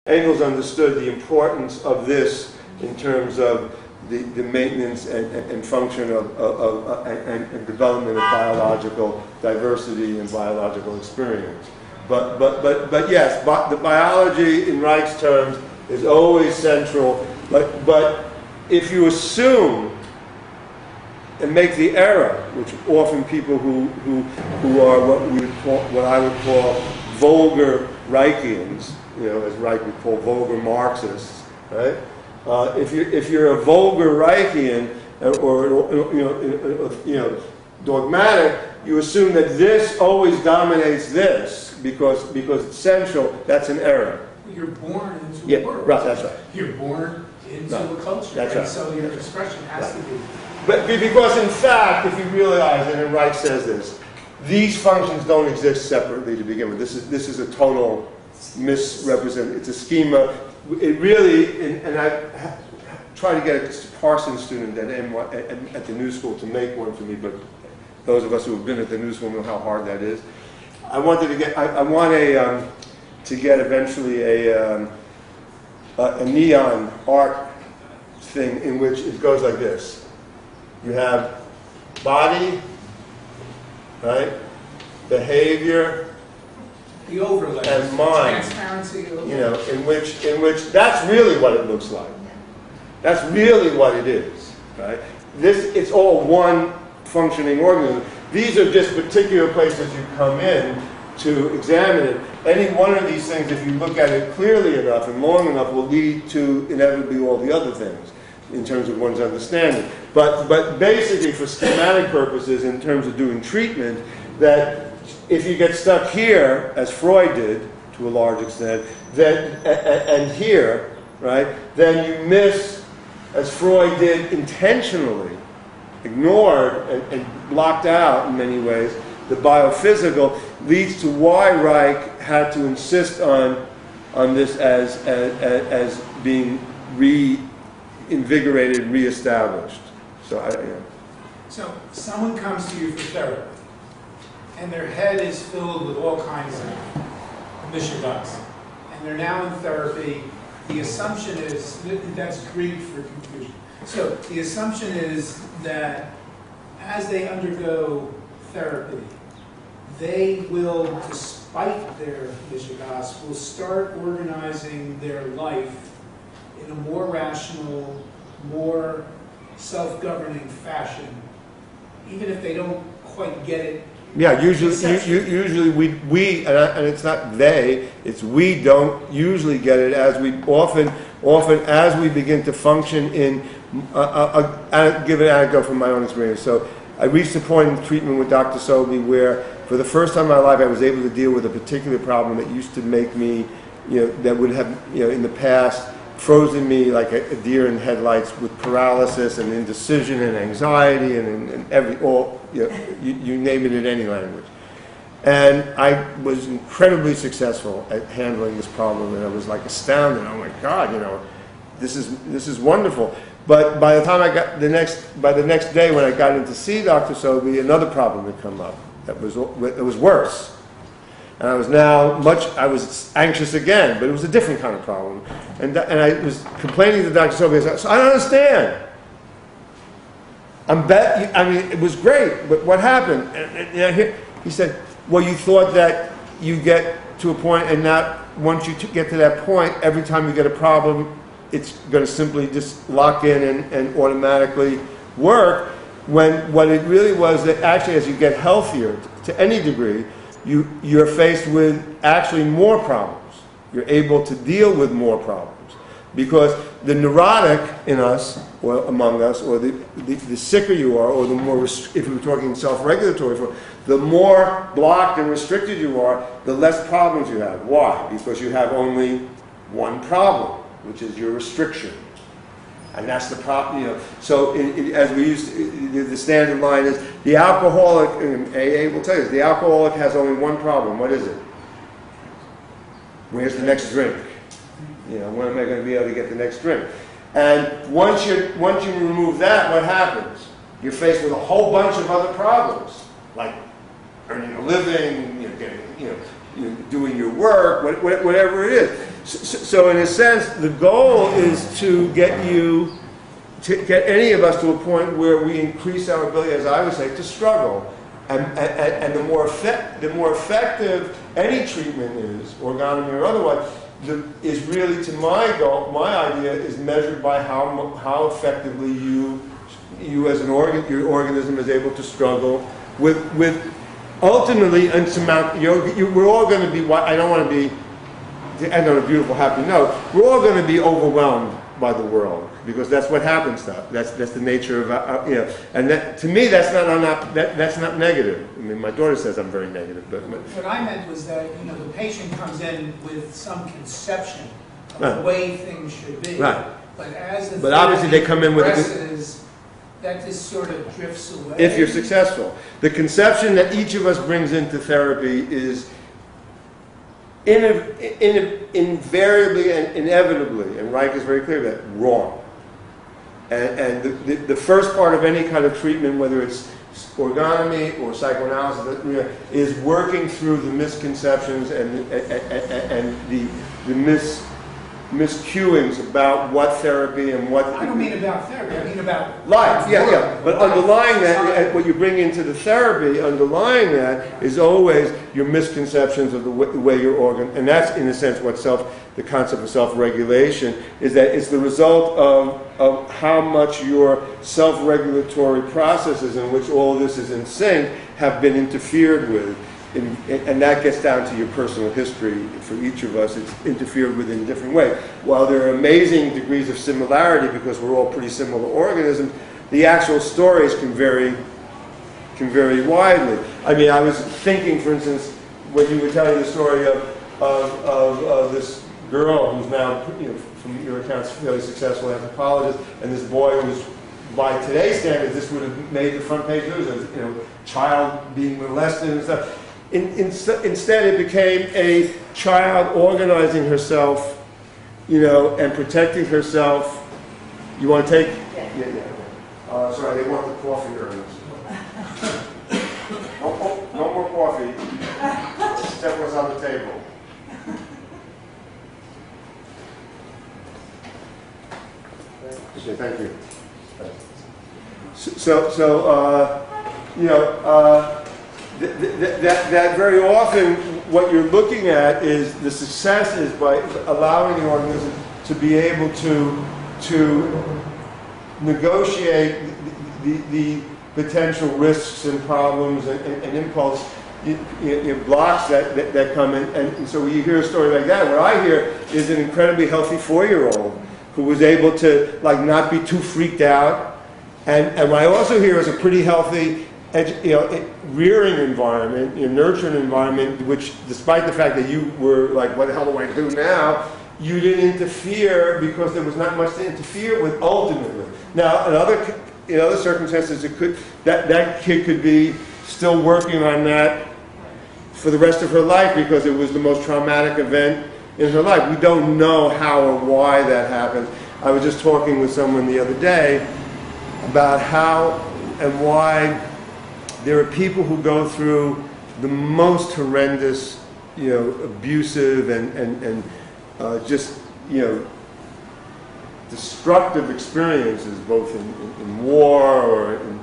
Engels understood the importance of this in terms of the maintenance and function and development of biological diversity and biological experience. But yes, the biology in Reich's terms is always central. But if you assume and make the error, which often people who are what I would call vulgar Reichians, as Reich would call vulgar Marxists, right? If you're a vulgar Reichian or dogmatic, you assume that this always dominates this because it's central. That's an error. You're born into a world. Right, that's right. You're born into a culture. That's right. So your expression has to be. But because in fact, if you realize, and Reich says this, these functions don't exist separately to begin with. This is a total misrepresentation. It's a schema. It really, and I tried to get a Parsons student at the New School to make one for me, but those of us who have been at the New School know how hard that is. I want to get eventually a neon art thing in which it goes like this. You have body, right? Behavior, the overlay, and mind. Transparency. In which that's really what it looks like. That's really what it is, right? It's all one functioning organism. These are just particular places you come in to examine it. Any one of these things, if you look at it clearly enough and long enough, will lead to inevitably all the other things in terms of one's understanding. But basically, for schematic purposes, in terms of doing treatment, that if you get stuck here, as Freud did to a large extent, and here, right, then you miss, as Freud did intentionally, ignored and blocked out in many ways, the biophysical, leads to why Reich had to insist on this as being reinvigorated, reestablished. So someone comes to you for therapy, and their head is filled with all kinds of mishigas, and they're now in therapy. The assumption is that's Greek for confusion. So the assumption is that as they undergo therapy, they will, despite their mishigas, will start organizing their life in a more rational, more self-governing fashion, even if they don't quite get it. Yeah, usually we and it's not they, it's we don't usually get it as we often as we begin to function in. I'll give an anecdote from my own experience. So I reached a point in treatment with Dr. Sobey where, for the first time in my life, I was able to deal with a particular problem that used to make me, that would have, in the past, frozen me like a deer in headlights with paralysis and indecision and anxiety and you name it in any language. And I was incredibly successul at handling this problem, and I was like astounded. Oh my God, this is wonderful. But by the time by the next day when I got in to see Dr. Sobey, another problem had come up that was worse. And I was anxious again, but it was a different kind of problem. And I was complaining to Dr. Sobey. I said, so I don't understand. It was great, but what happened? And he said, well, you thought that you get to a point, and not once you get to that point, every time you get a problem, it's going to simply just lock in and automatically work, when what it really was that actually as you get healthier to any degree, you're faced with actually more problems. You're able to deal with more problems. Because the neurotic in us, or among us, or the sicker you are, or the more, if we're talking self-regulatory, the more blocked and restricted you are, the less problems you have. Why? Because you have only one problem, which is your restriction. And that's the problem, So as we used the standard line is, the alcoholic, and AA will tell you, the alcoholic has only one problem. What is it? Where's the next drink? When am I going to be able to get the next drink? And once you remove that, what happens? You're faced with a whole bunch of other problems, like earning a living, doing your work, whatever it is. So in a sense, the goal is to get you, to get any of us to a point where we increase our ability, as I would say, to struggle. And the more effective any treatment is, orgonomy or otherwise, is really, to my goal, my idea is measured by how effectively you as an your organism is able to struggle with ultimately unsurmountable. We're all going to be. I don't want to be, to end on a beautiful, happy note. We're all going to be overwhelmed by the world, because that's what happens to us. That's the nature of And that, to me, that's not negative. I mean, my daughter says I'm very negative, but what I meant was that the patient comes in with some conception of the way things should be. Right. But as the obviously they come in with that just sort of drifts away. If you're successful, the conception that each of us brings into therapy is invariably and inevitably, and Reich is very clear about that, wrong. And the first part of any kind of treatment, whether it's orgonomy or psychoanalysis, is working through the misconceptions and the miscuings about what therapy and what... I don't mean about therapy, I mean about... Life, yeah. But underlying that, what you bring into the therapy, underlying that is always your misconceptions of the way your organ... And that's, in a sense, what the concept of self-regulation is, that it's the result of how much your self-regulatory processes, in which all this is in sync, have been interfered with. And that gets down to your personal history. For each of us, it's interfered with in a different way. While there are amazing degrees of similarity, because we're all pretty similar organisms, the actual stories can vary widely. I mean, I was thinking, for instance, when you were telling the story of this girl who's now, from your accounts, fairly successful anthropologist, and this boy who was, by today's standards, this would have made the front page news, as child being molested and stuff. Instead, it became a child organizing herself, and protecting herself. You want to take? Yeah. Sorry, they want the coffee urns. No more coffee. Except what's on the table. Okay, thank you. That very often what you're looking at is the success is by allowing the organism to be able to negotiate the potential risks and problems and impulse blocks that come in. And so when you hear a story like that, what I hear is an incredibly healthy 4-year-old who was able to not be too freaked out. And what I also hear is a pretty healthy rearing environment, nurturing environment, which, despite the fact that you were like, what the hell do I do now? You didn't interfere because there was not much to interfere with ultimately. Now, in other circumstances, that kid could be still working on that for the rest of her life because it was the most traumatic event in her life. We don't know how or why that happened. I was just talking with someone the other day about how and why there are people who go through the most horrendous, abusive and just, destructive experiences, both in war or in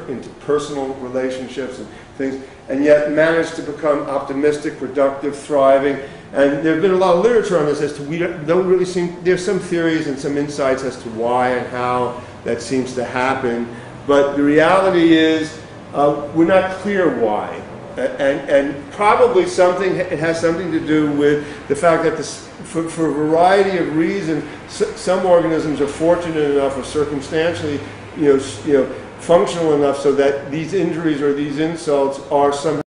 interpersonal relationships and things, and yet manage to become optimistic, productive, thriving. And there have been a lot of literature on this as to don't really seem, there's some theories and some insights as to why and how that seems to happen. But the reality is, we're not clear why. And probably it has something to do with the fact that for a variety of reasons, some organisms are fortunate enough or circumstantially, functional enough so that these injuries or these insults are somehow